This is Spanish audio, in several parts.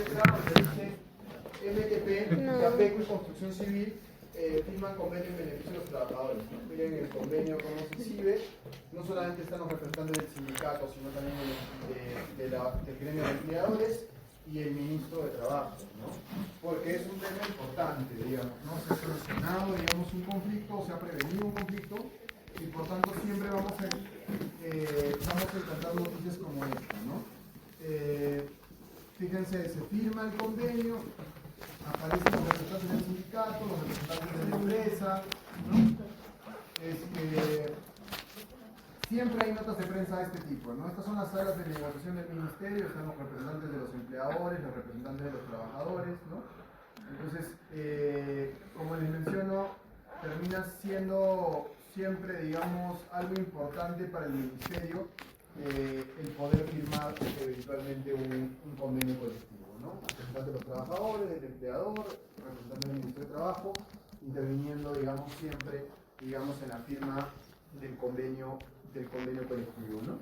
letra donde dice MTP, Capeco y Construcción Civil firman convenio en beneficio de los trabajadores, ¿no? Miren el convenio cómo se exhibe. No solamente están los representantes del sindicato, sino también del gremio de empleadores y el ministro de Trabajo, ¿no? Porque es un tema importante, digamos, ¿no? Se ha solucionado, digamos, un conflicto, se ha prevenido un conflicto, y por tanto siempre vamos a encontrar noticias como esta, ¿no? Fíjense, se firma el convenio, aparecen los representantes del sindicato, los representantes de la empresa, ¿no? Siempre hay notas de prensa de este tipo, ¿no? Estas son las salas de negociación del ministerio, están los representantes de los empleadores, los representantes de los trabajadores, ¿no? Entonces, como les menciono, termina siendo siempre, digamos, algo importante para el ministerio el poder firmar eventualmente un convenio colectivo, ¿no? Representante de los trabajadores, del empleador, representante del Ministerio de Trabajo, interviniendo, digamos, siempre, digamos, en la firma del convenio colectivo, ¿no?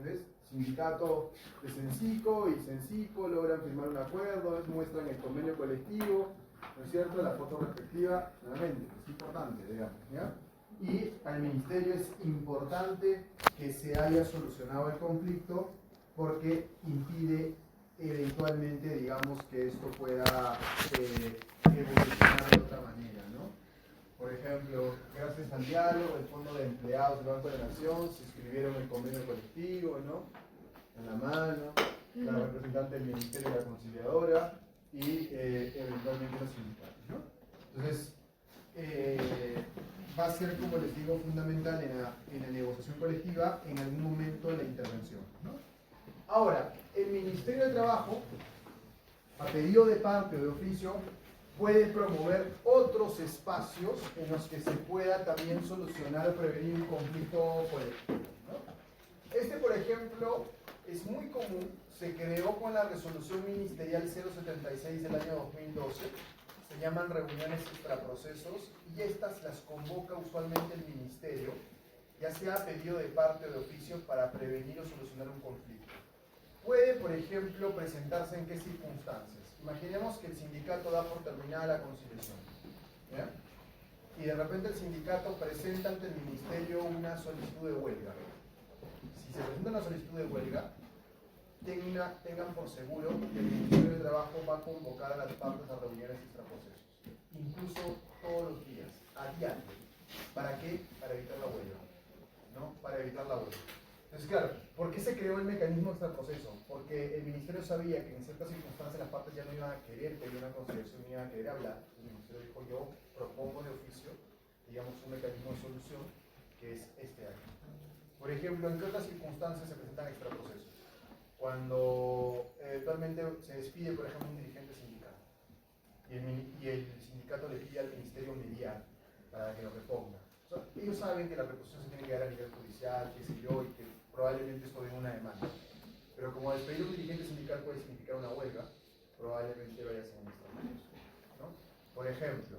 ¿Ves? Sindicato de Sensico y Sensico logran firmar un acuerdo, muestran el convenio colectivo, ¿no es cierto? La foto respectiva, nuevamente, es importante, digamos, ¿ya? Y al ministerio es importante que se haya solucionado el conflicto porque impide eventualmente, digamos, que esto pueda evolucionar de otra manera, ¿no? Por ejemplo, gracias al diálogo, el Fondo de Empleados del Banco de la Nación se inscribieron el convenio colectivo, ¿no? En la mano, la representante del Ministerio de la Conciliadora y eventualmente los sindicatos, ¿no? Entonces, va a ser, como les digo, fundamental en la negociación colectiva en algún momento de la intervención, ¿no? Ahora, el Ministerio de Trabajo, a pedido de parte o de oficio, puede promover otros espacios en los que se pueda también solucionar o prevenir un conflicto colectivo, ¿no? Este, por ejemplo, es muy común, se creó con la resolución ministerial 076 del año 2012, se llaman reuniones extraprocesos y estas las convoca usualmente el ministerio, ya sea a pedido de parte o de oficio para prevenir o solucionar un conflicto. Puede, por ejemplo, presentarse en qué circunstancias. Imaginemos que el sindicato da por terminada la conciliación, ¿ya? Y de repente el sindicato presenta ante el ministerio una solicitud de huelga. Si se presenta una solicitud de huelga, tengan por seguro que el Ministerio de Trabajo va a convocar a las partes a reuniones extraprocesos, incluso todos los días, a diario. ¿Para qué? Para evitar la huelga, ¿no? Para evitar la huelga. Entonces, claro, ¿por qué se creó el mecanismo extraproceso? Porque el ministerio sabía que en ciertas circunstancias las partes ya no iban a querer que haya una conciliación, no iban a querer hablar. El ministerio dijo, yo propongo de oficio, digamos, un mecanismo de solución que es este aquí. Por ejemplo, ¿en qué otras circunstancias se presentan extraprocesos? Cuando eventualmente se despide, por ejemplo, un dirigente sindical y el sindicato le pide al ministerio mediar para que lo reponga. O sea, ellos saben que la reposición se tiene que dar a nivel judicial, qué sé yo, y que probablemente esto dé una demanda. Pero como despedir a un dirigente sindical puede significar una huelga, probablemente vaya a ser un extraproceso, ¿no? Por ejemplo,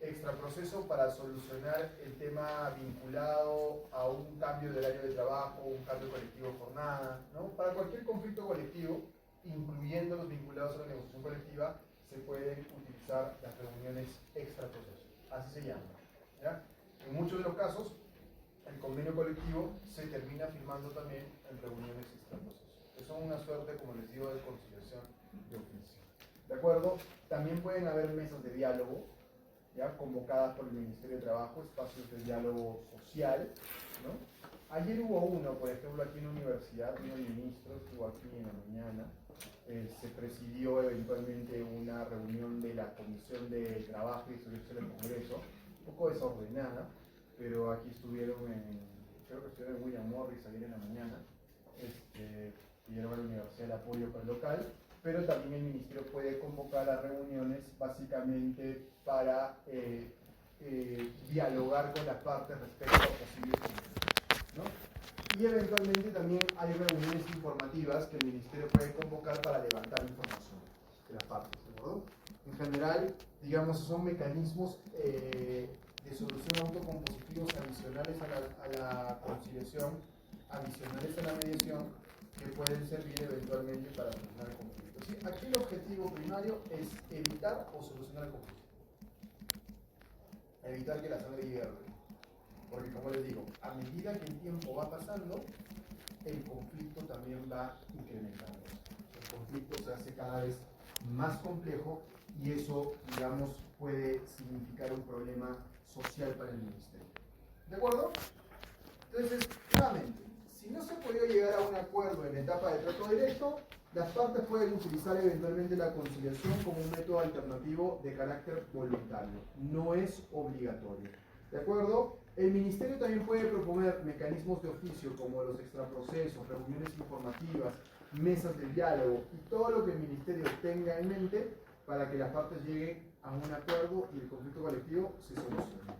extraproceso para solucionar el tema vinculado a un cambio de horario de trabajo, un cambio colectivo de jornada, ¿no? Para cualquier conflicto colectivo, incluyendo los vinculados a la negociación colectiva, se pueden utilizar las reuniones extraproceso. Así se llama, ¿ya? En muchos de los casos, el convenio colectivo se termina firmando también en reuniones extraproceso. Son una suerte, como les digo, de conciliación de oficio. ¿De acuerdo? También pueden haber mesas de diálogo, ¿ya? Convocadas por el Ministerio de Trabajo, espacios de diálogo social, ¿no? Ayer hubo uno, por ejemplo, aquí en la universidad, vino el ministro, estuvo aquí en la mañana, se presidió eventualmente una reunión de la Comisión de Trabajo y Distribución del Congreso, un poco desordenada, pero aquí estuvieron creo que estuvieron en William Morris ayer en la mañana, pidieron a la universidad el apoyo para el local, pero también el ministerio puede convocar a reuniones básicamente para dialogar con las partes respecto a posibles conflictos, ¿no? Y eventualmente también hay reuniones informativas que el ministerio puede convocar para levantar información de las partes, ¿de acuerdo? En general, digamos, son mecanismos de solución autocompositivos adicionales a la conciliación, adicionales a la mediación, que pueden servir eventualmente para solucionar el conflicto. ¿Sí? aquí el objetivo primario es evitar o solucionar el conflicto. Evitar que la sangre llegue al río. Porque como les digo, a medida que el tiempo va pasando, el conflicto también va incrementando. El conflicto se hace cada vez más complejo y eso, digamos, puede significar un problema social para el ministerio. ¿De acuerdo? Entonces, nuevamente, si no se ha podido llegar a un acuerdo en la etapa de trato directo, las partes pueden utilizar eventualmente la conciliación como un método alternativo de carácter voluntario. No es obligatorio. ¿De acuerdo? El ministerio también puede proponer mecanismos de oficio como los extraprocesos, reuniones informativas, mesas de diálogo y todo lo que el ministerio tenga en mente para que las partes lleguen a un acuerdo y el conflicto colectivo se solucione.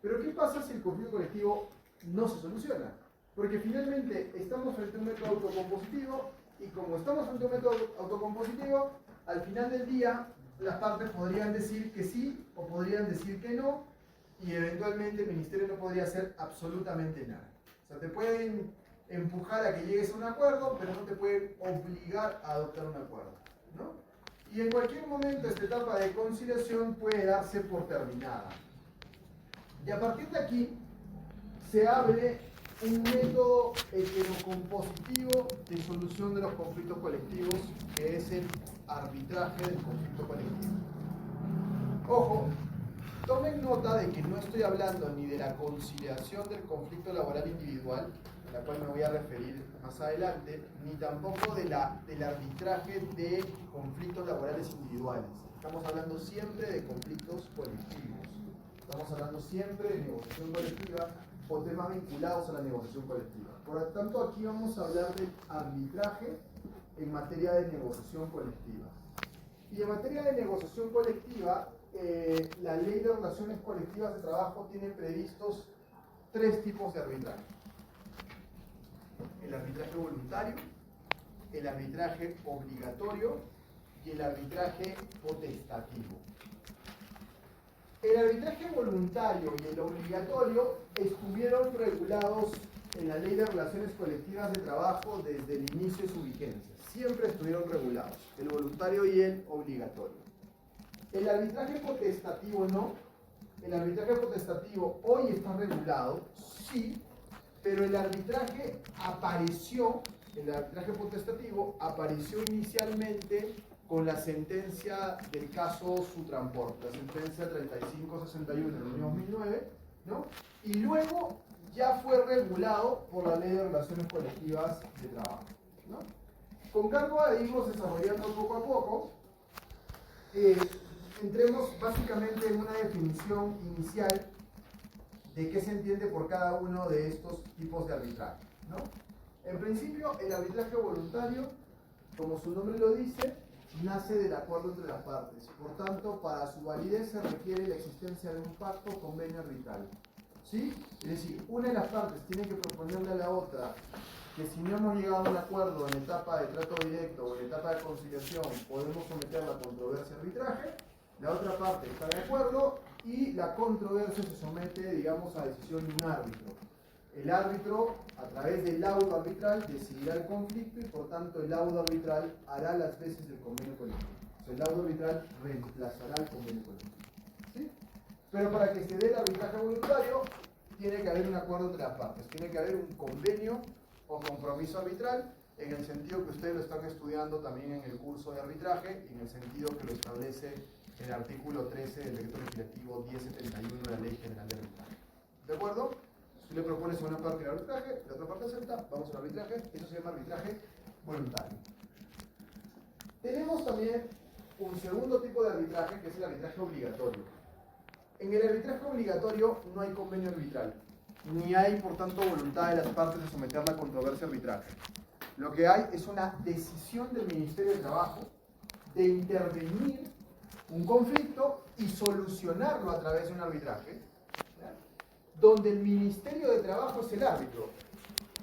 Pero ¿qué pasa si el conflicto colectivo no se soluciona? Porque finalmente estamos frente a un método autocompositivo y como estamos frente a un método autocompositivo, al final del día las partes podrían decir que sí o podrían decir que no y eventualmente el ministerio no podría hacer absolutamente nada. O sea, te pueden empujar a que llegues a un acuerdo, pero no te pueden obligar a adoptar un acuerdo, ¿no? Y en cualquier momento esta etapa de conciliación puede darse por terminada. Y a partir de aquí se abre un método heterocompositivo de solución de los conflictos colectivos, que es el arbitraje del conflicto colectivo. Ojo, tomen nota de que no estoy hablando ni de la conciliación del conflicto laboral individual, a la cual me voy a referir más adelante, ni tampoco del arbitraje de conflictos laborales individuales. Estamos hablando siempre de conflictos colectivos. Estamos hablando siempre de negociación colectiva o temas vinculados a la negociación colectiva. Por lo tanto, aquí vamos a hablar de arbitraje en materia de negociación colectiva. Y en materia de negociación colectiva, la Ley de Relaciones Colectivas de Trabajo tiene previstos 3 tipos de arbitraje. El arbitraje voluntario, el arbitraje obligatorio y el arbitraje potestativo. El arbitraje voluntario y el obligatorio estuvieron regulados en la Ley de Relaciones Colectivas de Trabajo desde el inicio de su vigencia. Siempre estuvieron regulados, el voluntario y el obligatorio. El arbitraje potestativo no. El arbitraje potestativo hoy está regulado, sí, pero el arbitraje potestativo apareció inicialmente con la sentencia del caso Sutranport, la sentencia 3561 del año 2009, ¿no? Y luego ya fue regulado por la Ley de Relaciones Colectivas de Trabajo, ¿no? Con cargo a irlos desarrollando poco a poco, entremos básicamente en una definición inicial de qué se entiende por cada uno de estos tipos de arbitraje, ¿no? En principio, el arbitraje voluntario, como su nombre lo dice, nace del acuerdo entre las partes. Por tanto, para su validez se requiere la existencia de un pacto o convenio arbitral. ¿Sí? Es decir, una de las partes tiene que proponerle a la otra que si no hemos llegado a un acuerdo en la etapa de trato directo o en la etapa de conciliación, podemos someter la controversia a arbitraje. La otra parte está de acuerdo y la controversia se somete, digamos, a decisión de un árbitro. El árbitro, a través del laudo arbitral, decidirá el conflicto y por tanto el laudo arbitral hará las veces del convenio colectivo. O sea, el laudo arbitral reemplazará el convenio colectivo. ¿Sí? Pero para que se dé el arbitraje voluntario, tiene que haber un acuerdo entre las partes. Tiene que haber un convenio o compromiso arbitral, en el sentido que ustedes lo están estudiando también en el curso de arbitraje, en el sentido que lo establece el artículo 13 del decreto legislativo 1071 de la Ley General de Arbitraje. ¿De acuerdo? Tú le propones a una parte el arbitraje, la otra parte acepta, vamos al arbitraje, eso se llama arbitraje voluntario. Tenemos también un segundo tipo de arbitraje, que es el arbitraje obligatorio. En el arbitraje obligatorio no hay convenio arbitral, ni hay, por tanto, voluntad de las partes de someter la controversia a arbitraje. Lo que hay es una decisión del Ministerio de Trabajo de intervenir un conflicto y solucionarlo a través de un arbitraje, ¿ya? Donde el Ministerio de Trabajo es el árbitro.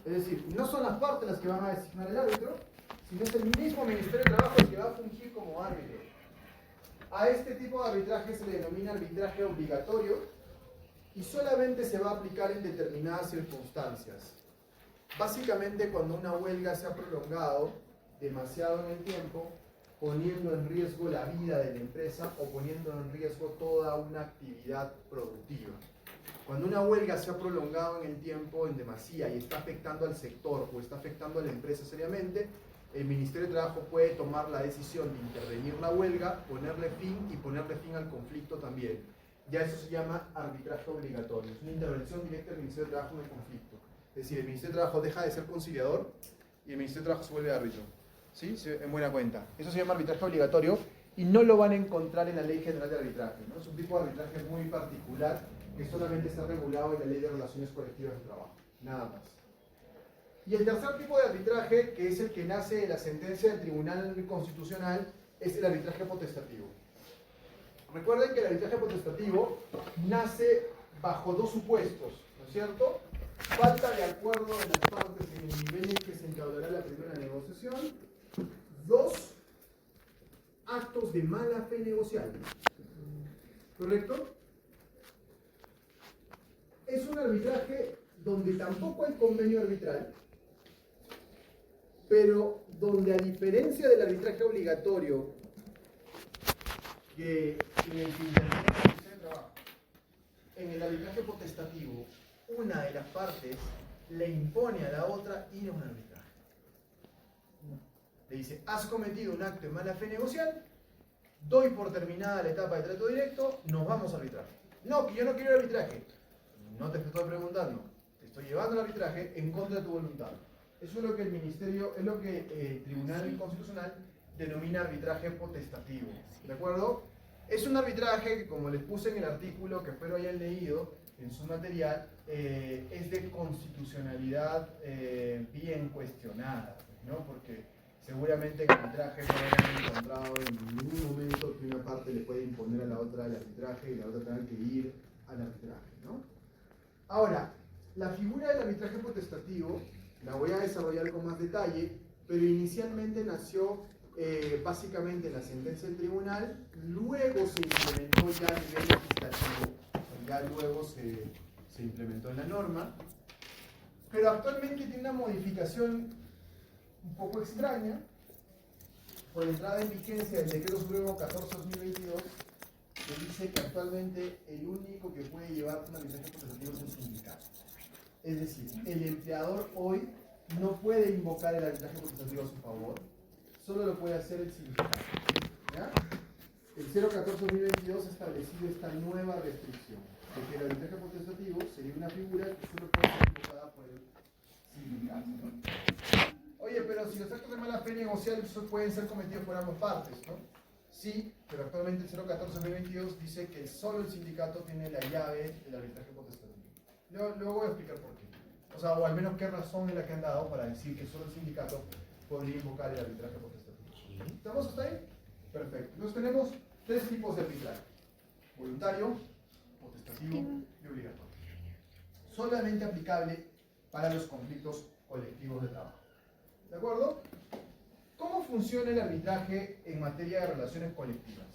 Es decir, no son las partes las que van a designar el árbitro, sino es el mismo Ministerio de Trabajo el que va a fungir como árbitro. A este tipo de arbitraje se le denomina arbitraje obligatorio y solamente se va a aplicar en determinadas circunstancias. Básicamente cuando una huelga se ha prolongado demasiado en el tiempo poniendo en riesgo la vida de la empresa o poniendo en riesgo toda una actividad productiva. Cuando una huelga se ha prolongado en el tiempo en demasía y está afectando al sector o está afectando a la empresa seriamente, el Ministerio de Trabajo puede tomar la decisión de intervenir la huelga, ponerle fin y ponerle fin al conflicto también. Ya eso se llama arbitraje obligatorio. Es una intervención directa del Ministerio de Trabajo en el conflicto. Es decir, el Ministerio de Trabajo deja de ser conciliador y el Ministerio de Trabajo se vuelve árbitro. ¿Sí? En buena cuenta. Eso se llama arbitraje obligatorio y no lo van a encontrar en la Ley General de Arbitraje, ¿no? Es un tipo de arbitraje muy particular que solamente está regulado en la Ley de Relaciones Colectivas de Trabajo. Nada más. Y el tercer tipo de arbitraje, que es el que nace de la sentencia del Tribunal Constitucional, es el arbitraje potestativo. Recuerden que el arbitraje potestativo nace bajo dos supuestos, ¿no es cierto? Falta de acuerdo de las partes en el nivel en que se entablará la primera negociación. Dos, actos de mala fe negocial. ¿Correcto? Es un arbitraje donde tampoco hay convenio arbitral, pero donde, a diferencia del arbitraje obligatorio que en el que interviene la Comisión de Trabajo, en el arbitraje potestativo, una de las partes le impone a la otra ir a un arbitraje. Le dice, has cometido un acto de mala fe negocial, doy por terminada la etapa de trato directo, nos vamos a arbitraje. No, que yo no quiero el arbitraje. No te estoy preguntando, te estoy llevando al arbitraje en contra de tu voluntad. Eso es lo que el Ministerio, es lo que el Tribunal Constitucional denomina arbitraje potestativo. ¿De acuerdo? Es un arbitraje que, como les puse en el artículo que espero hayan leído en su material, es de constitucionalidad bien cuestionada, ¿no? Porque seguramente el arbitraje no hayan encontrado en ningún momento que una parte le pueda imponer a la otra el arbitraje y la otra tenga que ir al arbitraje, ¿no? Ahora, la figura del arbitraje potestativo la voy a desarrollar con más detalle, pero inicialmente nació básicamente en la sentencia del tribunal, luego se implementó ya a nivel legislativo, ya luego se implementó en la norma, pero actualmente tiene una modificación un poco extraña, por entrada en vigencia del Decreto Supremo 14/2022, que dice que actualmente el único que puede llevar un arbitraje potestativo es el sindicato. Es decir, el empleador hoy no puede invocar el arbitraje potestativo a su favor, solo lo puede hacer el sindicato. ¿Ya? El 014/2022 ha establecido esta nueva restricción, de que el arbitraje potestativo sería una figura que solo puede ser invocada por el sindicato, ¿no? Oye, pero si los actos de mala fe negocial pueden ser cometidos por ambas partes, ¿no? Sí, pero actualmente el 014/2022 dice que solo el sindicato tiene la llave del arbitraje potestativo. Luego voy a explicar por qué. O sea, o al menos qué razón es la que han dado para decir que solo el sindicato podría invocar el arbitraje potestativo. ¿Estamos hasta ahí? Perfecto. Entonces tenemos tres tipos de arbitraje: voluntario, potestativo y obligatorio. Solamente aplicable para los conflictos colectivos de trabajo. ¿De acuerdo? ¿Cómo funciona el arbitraje en materia de relaciones colectivas?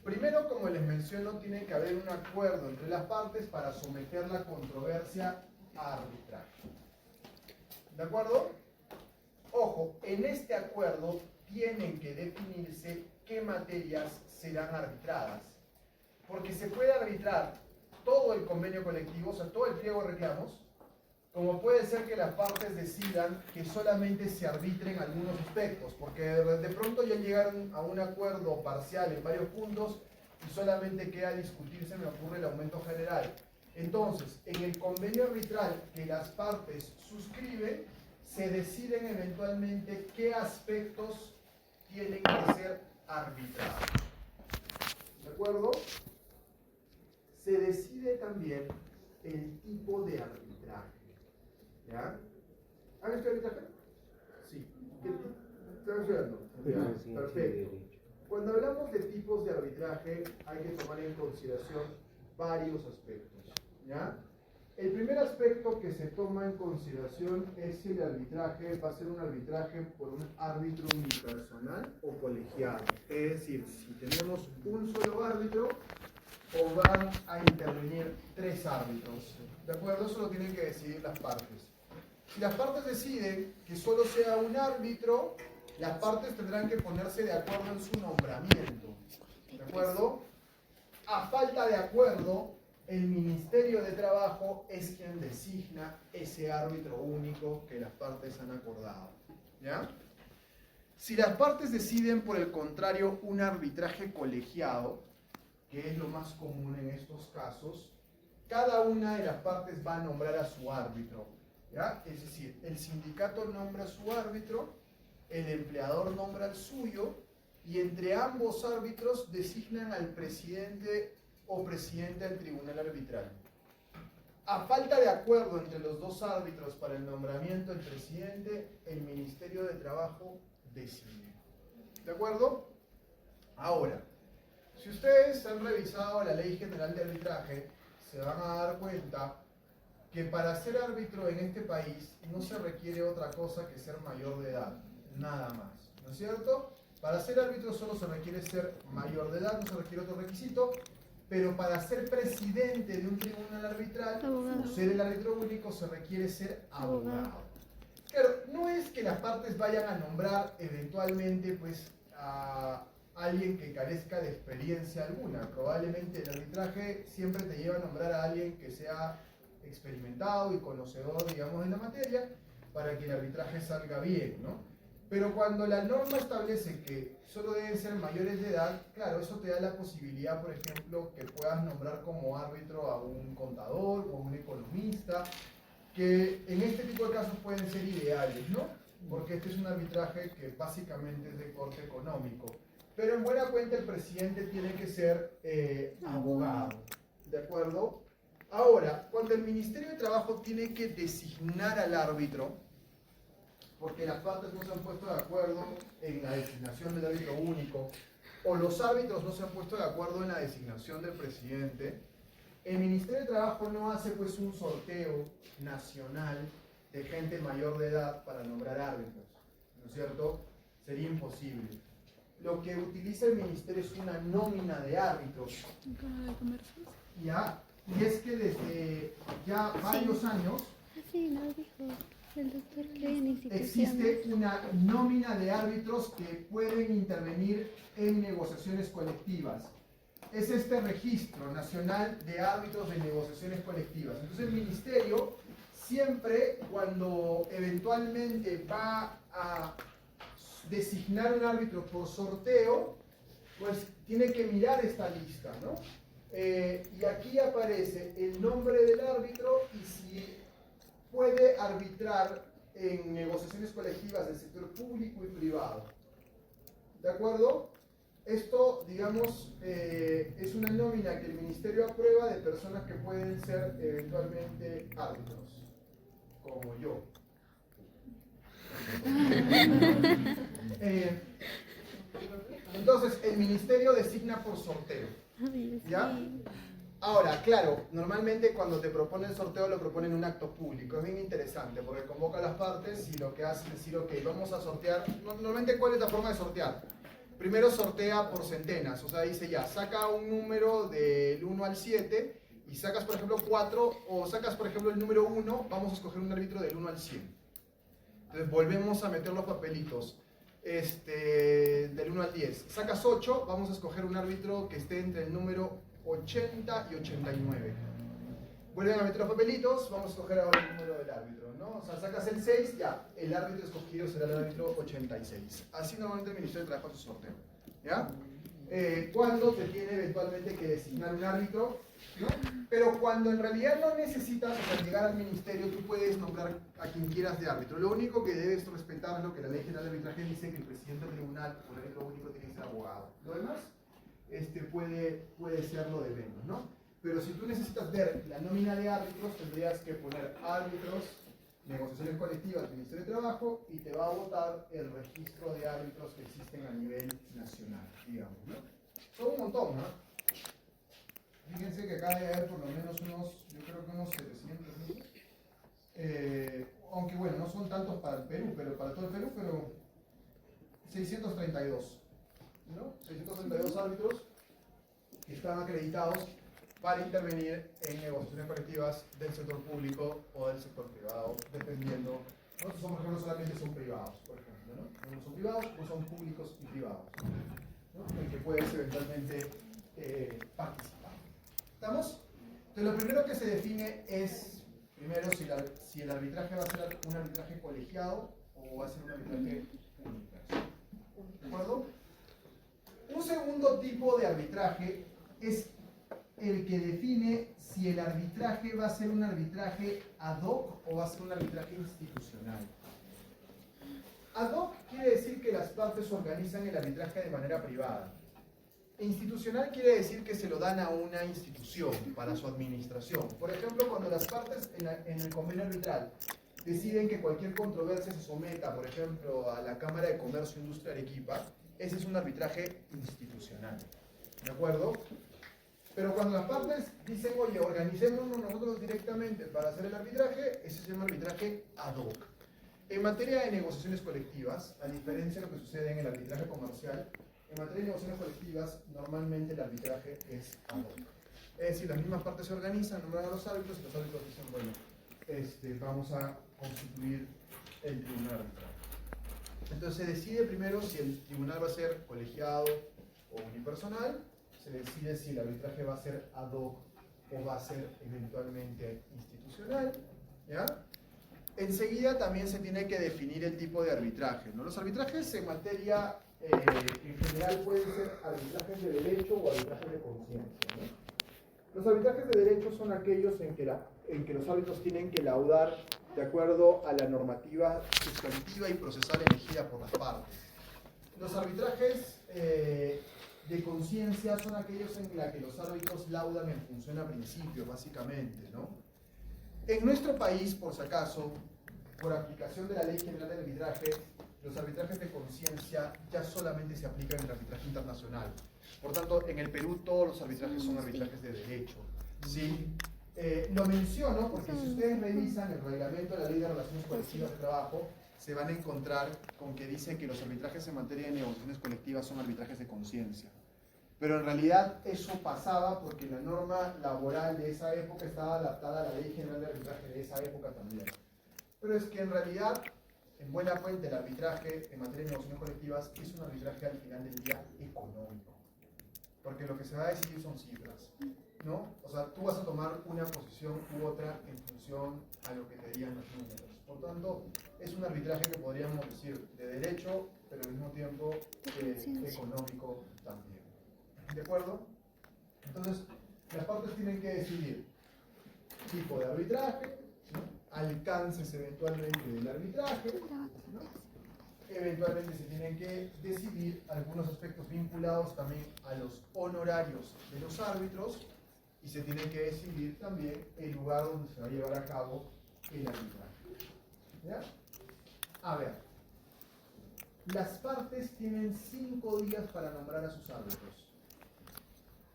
Primero, como les menciono, tiene que haber un acuerdo entre las partes para someter la controversia a arbitraje. ¿De acuerdo? Ojo, en este acuerdo tienen que definirse qué materias serán arbitradas, porque se puede arbitrar todo el convenio colectivo, o sea, todo el pliego de reclamos, como puede ser que las partes decidan que solamente se arbitren algunos aspectos, porque de pronto ya llegaron a un acuerdo parcial en varios puntos y solamente queda discutir, se me ocurre, el aumento general. Entonces, en el convenio arbitral que las partes suscriben, se deciden eventualmente qué aspectos tienen que ser arbitrados. ¿De acuerdo? Se decide también el tipo de arbitraje. ¿Ya? ¿Han hecho arbitraje? Sí. ¿Están estudiando? Perfecto. Cuando hablamos de tipos de arbitraje, hay que tomar en consideración varios aspectos. ¿Ya? El primer aspecto que se toma en consideración es si el arbitraje va a ser un arbitraje por un árbitro unipersonal o colegiado. Es decir, si tenemos un solo árbitro o van a intervenir tres árbitros. ¿De acuerdo? Eso lo tienen que decidir las partes. Si las partes deciden que solo sea un árbitro, Las partes tendrán que ponerse de acuerdo en su nombramiento. ¿De acuerdo? A falta de acuerdo, el Ministerio de Trabajo es quien designa ese árbitro único que las partes han acordado. ¿Ya? Si las partes deciden, por el contrario, un arbitraje colegiado, que es lo más común en estos casos, cada una de las partes va a nombrar a su árbitro. ¿Ya? Es decir, el sindicato nombra a su árbitro, el empleador nombra al suyo, y entre ambos árbitros designan al presidente o presidente del tribunal arbitral. A falta de acuerdo entre los dos árbitros para el nombramiento del presidente, el Ministerio de Trabajo decide. ¿De acuerdo? Ahora, si ustedes han revisado la Ley General de Arbitraje, se van a dar cuenta que para ser árbitro en este país no se requiere otra cosa que ser mayor de edad, nada más, ¿no es cierto? Para ser árbitro solo se requiere ser mayor de edad, no se requiere otro requisito, pero para ser presidente de un tribunal arbitral, o ser el árbitro único, se requiere ser abogado. Claro, no es que las partes vayan a nombrar eventualmente pues, a alguien que carezca de experiencia alguna. Probablemente el arbitraje siempre te lleva a nombrar a alguien que sea experimentado y conocedor, digamos, de la materia, para que el arbitraje salga bien, ¿no? Pero cuando la norma establece que solo deben ser mayores de edad, claro, eso te da la posibilidad, por ejemplo, que puedas nombrar como árbitro a un contador o a un economista, que en este tipo de casos pueden ser ideales, ¿no? Porque este es un arbitraje que básicamente es de corte económico. Pero en buena cuenta el presidente tiene que ser abogado, ¿de acuerdo? Ahora, cuando el Ministerio de Trabajo tiene que designar al árbitro, porque las partes no se han puesto de acuerdo en la designación del árbitro único, o los árbitros no se han puesto de acuerdo en la designación del presidente, el Ministerio de Trabajo no hace pues un sorteo nacional de gente mayor de edad para nombrar árbitros, ¿no es cierto? Sería imposible. Lo que utiliza el Ministerio es una nómina de árbitros. ¿Ya? Y es que desde ya varios años existe una nómina de árbitros que pueden intervenir en negociaciones colectivas. Es este registro nacional de árbitros de negociaciones colectivas. Entonces el Ministerio siempre, cuando eventualmente va a designar un árbitro por sorteo, pues tiene que mirar esta lista, ¿no? Y aquí aparece el nombre del árbitro y si puede arbitrar en negociaciones colectivas del sector público y privado. ¿De acuerdo? Esto, digamos, es una nómina que el Ministerio aprueba de personas que pueden ser eventualmente árbitros, como yo. Entonces, el Ministerio designa por sorteo. ¿Ya? Ahora, claro, normalmente cuando te proponen sorteo lo proponen en un acto público. Es bien interesante porque convoca a las partes y lo que hace es decir, ok, vamos a sortear. Normalmente, ¿cuál es la forma de sortear? Primero sortea por centenas, o sea, dice ya, saca un número del 1 al 7 y sacas, por ejemplo, 4 o sacas, por ejemplo, el número 1, vamos a escoger un árbitro del 1 al 100. Entonces volvemos a meter los papelitos. Del 1 al 10. Sacas 8, vamos a escoger un árbitro que esté entre el número 80 y 89. Vuelven a meter los papelitos, vamos a escoger ahora el número del árbitro, ¿no? O sea, sacas el 6, ya, el árbitro escogido será el árbitro 86. Así normalmente el Ministerio de Trabajo hace su sorteo, ¿ya? Cuando se tiene eventualmente que designar un árbitro, ¿no? Pero cuando en realidad no necesitas, o sea, llegar al ministerio, tú puedes nombrar a quien quieras de árbitro. Lo único que debes respetar es lo que la Ley General de Arbitraje dice, que el presidente del tribunal o el árbitro único tiene que ser abogado. Lo demás puede ser lo de menos, ¿no? Pero si tú necesitas ver la nómina de árbitros, tendrías que poner árbitros, negociaciones colectivas del Ministerio de Trabajo y te va a votar el registro de árbitros que existen a nivel nacional, digamos, ¿no? Son un montón, ¿no? Fíjense que acá debe haber por lo menos yo creo que unos 700, ¿no? Aunque bueno, no son tantos para el Perú, pero para todo el Perú, pero 632, ¿no? 632 árbitros que están acreditados para intervenir en negociaciones colectivas del sector público o del sector privado, dependiendo. Nosotros, por ejemplo, solamente son privados, por ejemplo, ¿no? Unos son privados, otros son públicos y privados, ¿no? En que puedes eventualmente participar. ¿Estamos? Entonces, lo primero que se define es, primero, si el arbitraje va a ser un arbitraje colegiado o va a ser un arbitraje unipersonal. ¿De acuerdo? Un segundo tipo de arbitraje es el que define si el arbitraje va a ser un arbitraje ad hoc o va a ser un arbitraje institucional. Ad hoc quiere decir que las partes organizan el arbitraje de manera privada. Institucional quiere decir que se lo dan a una institución para su administración. Por ejemplo, cuando las partes en el convenio arbitral deciden que cualquier controversia se someta, por ejemplo, a la Cámara de Comercio e Industria de Arequipa, ese es un arbitraje institucional. ¿De acuerdo? Pero cuando las partes dicen, oye, organicémonos nosotros directamente para hacer el arbitraje, ese se llama arbitraje ad hoc. En materia de negociaciones colectivas, a diferencia de lo que sucede en el arbitraje comercial, en materia de negociaciones colectivas, normalmente el arbitraje es ad hoc. Es decir, las mismas partes se organizan, nombran a los árbitros y los árbitros dicen, bueno, vamos a constituir el tribunal arbitral. Entonces se decide primero si el tribunal va a ser colegiado o unipersonal, se decide si el arbitraje va a ser ad hoc o va a ser eventualmente institucional, ¿ya? Enseguida también se tiene que definir el tipo de arbitraje, ¿no? Los arbitrajes en materia, en general, pueden ser arbitrajes de derecho o arbitrajes de conciencia, ¿no? Los arbitrajes de derecho son aquellos en que los árbitros tienen que laudar de acuerdo a la normativa sustantiva y procesal elegida por las partes. Los arbitrajes de conciencia son aquellos en los que los árbitros laudan en función a principios, básicamente, ¿no? En nuestro país, por si acaso, por aplicación de la Ley General de Arbitraje, los arbitrajes de conciencia ya solamente se aplican en el arbitraje internacional. Por tanto, en el Perú todos los arbitrajes son arbitrajes de derecho, ¿sí? Lo menciono porque si ustedes revisan el reglamento de la Ley de Relaciones Colectivas de Trabajo, se van a encontrar con que dice que los arbitrajes en materia de negociaciones colectivas son arbitrajes de conciencia. Pero en realidad eso pasaba porque la norma laboral de esa época estaba adaptada a la Ley General de Arbitraje de esa época también. Pero es que en realidad, en buena cuenta, el arbitraje en materia de negociaciones colectivas es un arbitraje al final del día económico. Porque lo que se va a decidir son cifras, ¿no? O sea, tú vas a tomar una posición u otra en función a lo que te digan los números. Por tanto, es un arbitraje que podríamos decir de derecho, pero al mismo tiempo económico también. ¿De acuerdo? Entonces, las partes tienen que decidir tipo de arbitraje, ¿no? Alcances eventualmente del arbitraje, ¿no? Eventualmente se tienen que decidir algunos aspectos vinculados también a los honorarios de los árbitros y se tiene que decidir también el lugar donde se va a llevar a cabo el arbitraje. ¿Ya? A ver, las partes tienen 5 días para nombrar a sus árbitros.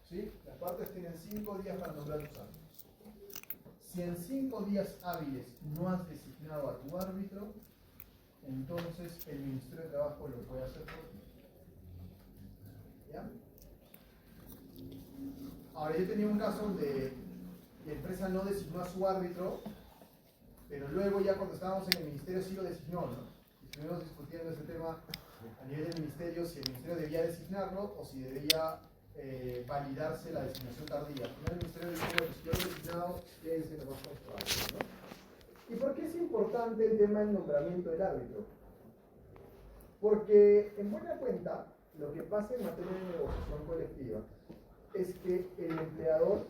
¿Sí? Las partes tienen 5 días para nombrar a sus árbitros. Si en 5 días hábiles no has designado a tu árbitro, entonces el Ministerio de Trabajo lo puede hacer por ti. ¿Ya? Ahora, yo tenía un caso donde la empresa no designó a su árbitro, pero luego ya cuando estábamos en el Ministerio sí lo designó, ¿no? Y estuvimos discutiendo ese tema a nivel del Ministerio, si el Ministerio debía designarlo o si debía validarse la designación tardía. Al final el Ministerio dijo, bueno, si yo lo he designado, quédense nomás con su árbitro, ¿no? ¿Y por qué es importante el tema del nombramiento del árbitro? Porque, en buena cuenta, lo que pasa en materia de negociación colectiva es que el empleador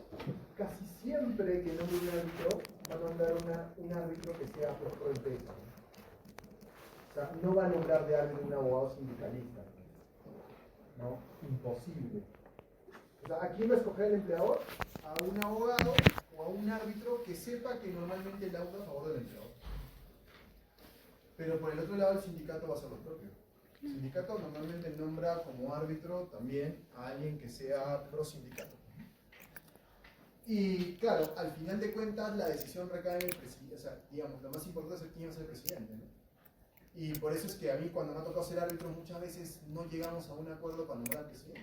casi siempre que nombre un árbitro va a nombrar un árbitro que sea pro empresa. O sea, no va a nombrar de árbitro un abogado sindicalista. ¿No? Imposible. O sea, ¿a quién va a escoger el empleador? A un abogado o a un árbitro que sepa que normalmente lauda a favor del empleador. Pero por el otro lado el sindicato va a hacer lo propio. El sindicato normalmente nombra como árbitro también a alguien que sea pro sindicato. Y claro, al final de cuentas la decisión recae en el presidente. O sea, digamos, lo más importante es quién es el presidente, ¿no? Y por eso es que a mí cuando me ha tocado ser árbitro muchas veces no llegamos a un acuerdo para nombrar al presidente.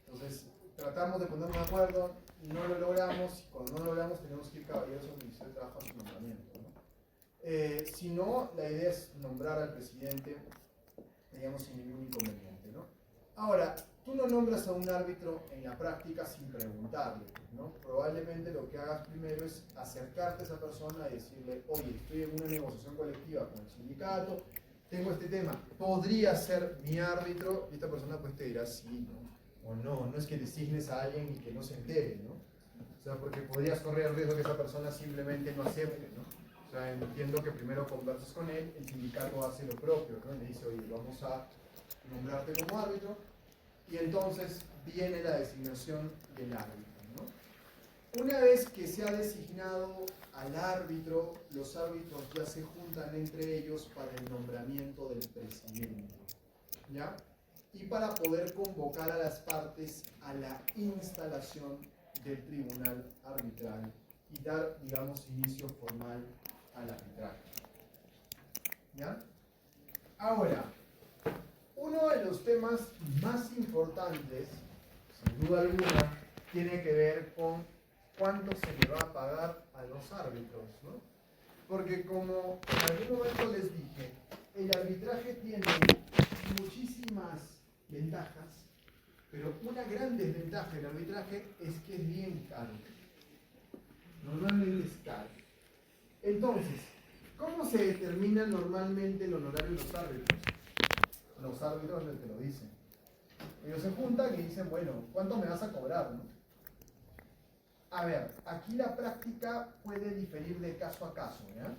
Entonces tratamos de ponernos de acuerdo, no lo logramos, y cuando no lo logramos tenemos que ir caballeros al Ministerio de Trabajo a su nombramiento, ¿no? Si no, la idea es nombrar al presidente, digamos, sin ningún inconveniente, ¿no? Ahora, tú no nombras a un árbitro en la práctica sin preguntarle, ¿no? Probablemente lo que hagas primero es acercarte a esa persona y decirle, oye, estoy en una negociación colectiva con el sindicato, tengo este tema, ¿podría ser mi árbitro? Y esta persona pues te dirá sí, ¿no? O no, no es que designes a alguien y que no se entere, ¿no? O sea, porque podrías correr el riesgo que esa persona simplemente no acepte, ¿no? O sea, entiendo que primero conversas con él, el sindicato hace lo propio, ¿no? Le dice, oye, vamos a nombrarte como árbitro, y entonces viene la designación del árbitro, ¿no? Una vez que se ha designado al árbitro, los árbitros ya se juntan entre ellos para el nombramiento del presidente, ¿ya? Y para poder convocar a las partes a la instalación del tribunal arbitral y dar, digamos, inicio formal al arbitraje. ¿Ya? Ahora, uno de los temas más importantes, sin duda alguna, tiene que ver con cuánto se le va a pagar a los árbitros, ¿no? Porque como en algún momento les dije, el arbitraje tiene muchísimas ventajas, pero una gran desventaja del arbitraje es que es bien caro. Normalmente es caro. Entonces, ¿cómo se determina normalmente el honorario de los árbitros? Los árbitros les te lo dicen. Ellos se juntan y dicen, bueno, ¿cuánto me vas a cobrar, no? A ver, aquí la práctica puede diferir de caso a caso, ¿ya?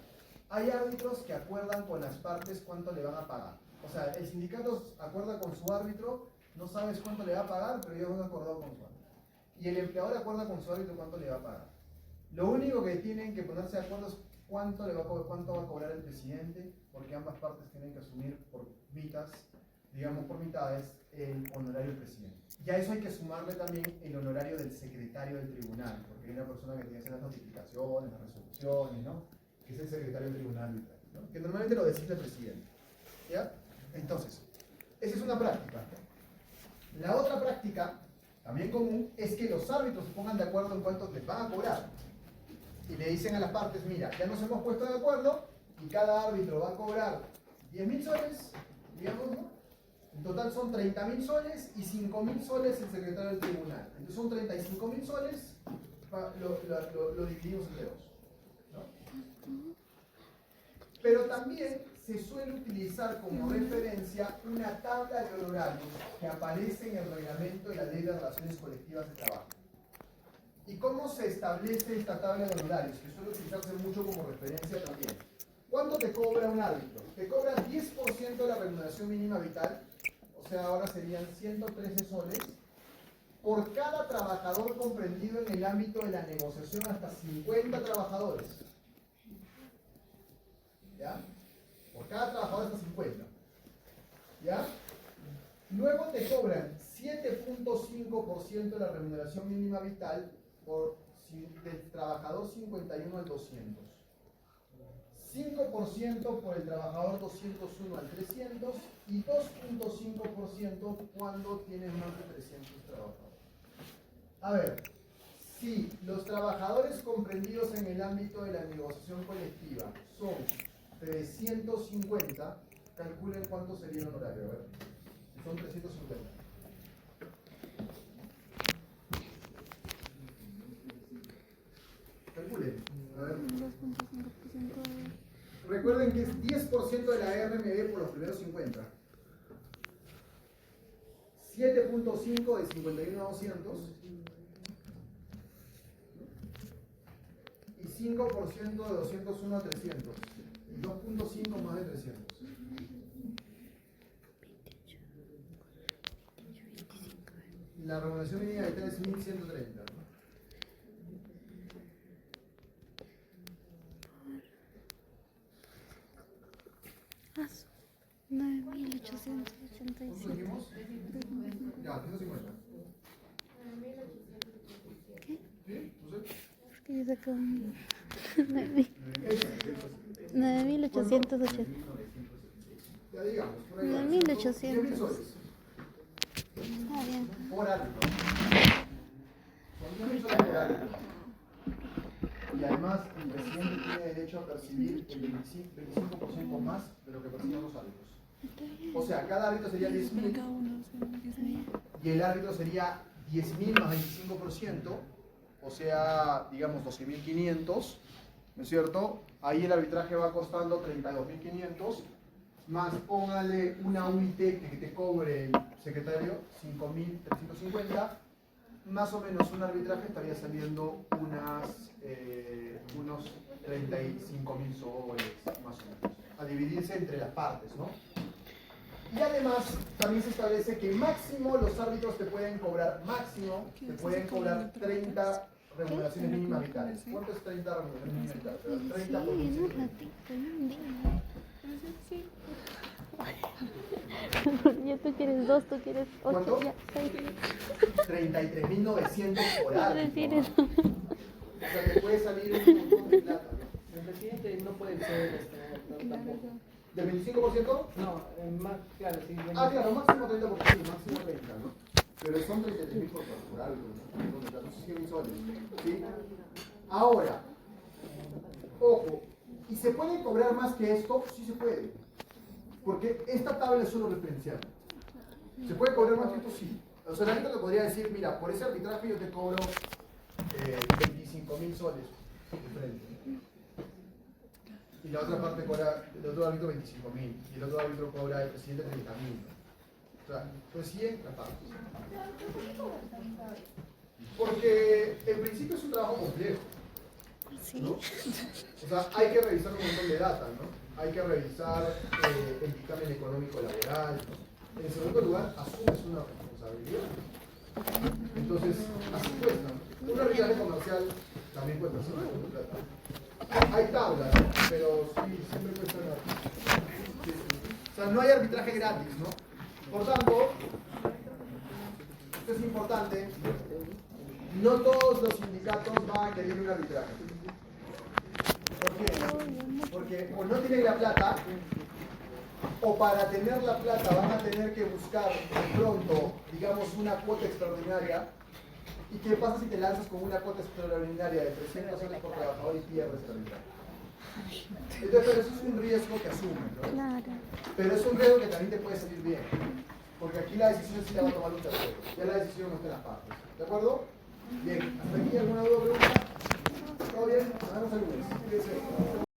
Hay árbitros que acuerdan con las partes cuánto le van a pagar. O sea, el sindicato acuerda con su árbitro, no sabes cuánto le va a pagar, pero ellos han acordado con su árbitro. Y el empleador acuerda con su árbitro cuánto le va a pagar. Lo único que tienen que ponerse de acuerdo es cuánto va a cobrar el presidente, porque ambas partes tienen que asumir por mitades, digamos por mitades, el honorario del presidente. Ya eso hay que sumarle también el honorario del secretario del tribunal, porque hay una persona que tiene que hacer las notificaciones, las resoluciones, ¿no? Que es el secretario del tribunal, ¿no? Que normalmente lo decide el presidente. ¿Ya? Entonces, esa es una práctica. La otra práctica, también común, es que los árbitros se pongan de acuerdo en cuánto les van a cobrar. Y le dicen a las partes, mira, ya nos hemos puesto de acuerdo y cada árbitro va a cobrar 10.000 soles, digamos, ¿no? En total son 30.000 soles y 5.000 soles el secretario del tribunal. Entonces son 35.000 soles, lo dividimos entre dos, ¿no? Pero también se suele utilizar como referencia una tabla de honorarios que aparece en el reglamento de la Ley de Relaciones Colectivas de Trabajo. ¿Y cómo se establece esta tabla de honorarios? Que suele utilizarse mucho como referencia también. ¿Cuánto te cobra un árbitro? Te cobra 10% de la remuneración mínima vital, o sea, ahora serían 113 soles, por cada trabajador comprendido en el ámbito de la negociación hasta 50 trabajadores. ¿Ya? Por cada trabajador hasta 50. ¿Ya? Luego te cobran 7.5% de la remuneración mínima vital del trabajador 51 al 200. 5% por el trabajador 201 al 300 y 2.5% cuando tienes más de 300 trabajadores. A ver, si los trabajadores comprendidos en el ámbito de la negociación colectiva son 350, calculen cuánto sería el honorario. A ver, son 350. Calculen. A ver. 2.5%. Recuerden que es 10% de la RMB por los primeros 50. 7.5 de 51 a 200. Y 5% de 201 a 300. Y 2.5 más de 300. La remuneración mínima vital es 1130. Ah, 9.887. ¿Cuánto dijimos? Ya, 150. ¿Qué? ¿Sí? No sé. Porque yo saco 9.880. Ya digamos, por ahí. 9.800. 10.000 soles. Está bien. Por árbitro. Son 10.000 soles por árbitro. y además el presidente tiene derecho a percibir el 25% más de lo que perciben los árbitros. O sea, cada árbitro sería 10.000 y el árbitro sería 10.000 más 25%, o sea, digamos 12.500, ¿no es cierto? Ahí el arbitraje va costando 32.500, más póngale una UIT que te cobre el secretario, 5.350, más o menos un arbitraje estaría saliendo unos 35.000 soles, más o menos, a dividirse entre las partes, ¿no? Y además, también se establece que máximo los árbitros te pueden cobrar 30 remuneraciones mínimas vitales. ¿Cuánto es 30 remuneraciones mínimas vitales? 30 por 15 minutos. Ya tú quieres 2, tú quieres 8, ¿Cuánto? ya 6. 33.900 por No árbitro, decir ¿no? eso. O sea, te puede salir un montón de plata, ¿no? El presidente no puede ser tampoco. ¿Del 25%? No, más, claro, sí. Ah, claro, máximo 30%, máximo 30, ¿no? Pero son 33.000 por árbitro, ¿no? No sé si 100.000 soles, ¿sí? Ahora, ojo, ¿y se puede cobrar más que esto? Sí se puede. Porque esta tabla es solo referencial. ¿Se puede cobrar más que esto? Sí. O sea, la gente le podría decir, mira, por ese arbitraje yo te cobro 25.000 soles de frente. Y la otra parte cobra, el otro árbitro 25.000. Y el otro árbitro cobra el presidente 30.000. O sea, pues 100 la parte. Porque en principio es un trabajo complejo, ¿no? O sea, hay que revisar un montón de data, ¿no? Hay que revisar el dictamen económico laboral. En segundo lugar, asumes una responsabilidad. Entonces, así cuesta. Un arbitraje comercial también cuesta, ¿sí? Plata. Hay tablas, ¿no? Pero sí, siempre cuesta nada. Sí, sí. O sea, no hay arbitraje gratis, ¿no? Por tanto, esto es importante, no todos los sindicatos van a querer un arbitraje. ¿Por qué? Porque o no tienen la plata, o para tener la plata van a tener que buscar de pronto, digamos, una cuota extraordinaria. ¿Y qué pasa si te lanzas con una cuota extraordinaria de 300 soles por trabajador y pierdes el arbitraje? Entonces, pero eso es un riesgo que asumen, ¿no? Claro. Pero es un riesgo que también te puede salir bien. Porque aquí la decisión sí la va a tomar un tercero. Ya la decisión no está en las partes. ¿De acuerdo? Bien. ¿Hasta aquí alguna duda o pregunta? ¿Todo bien? Nos vemos el lunes. Cuídense.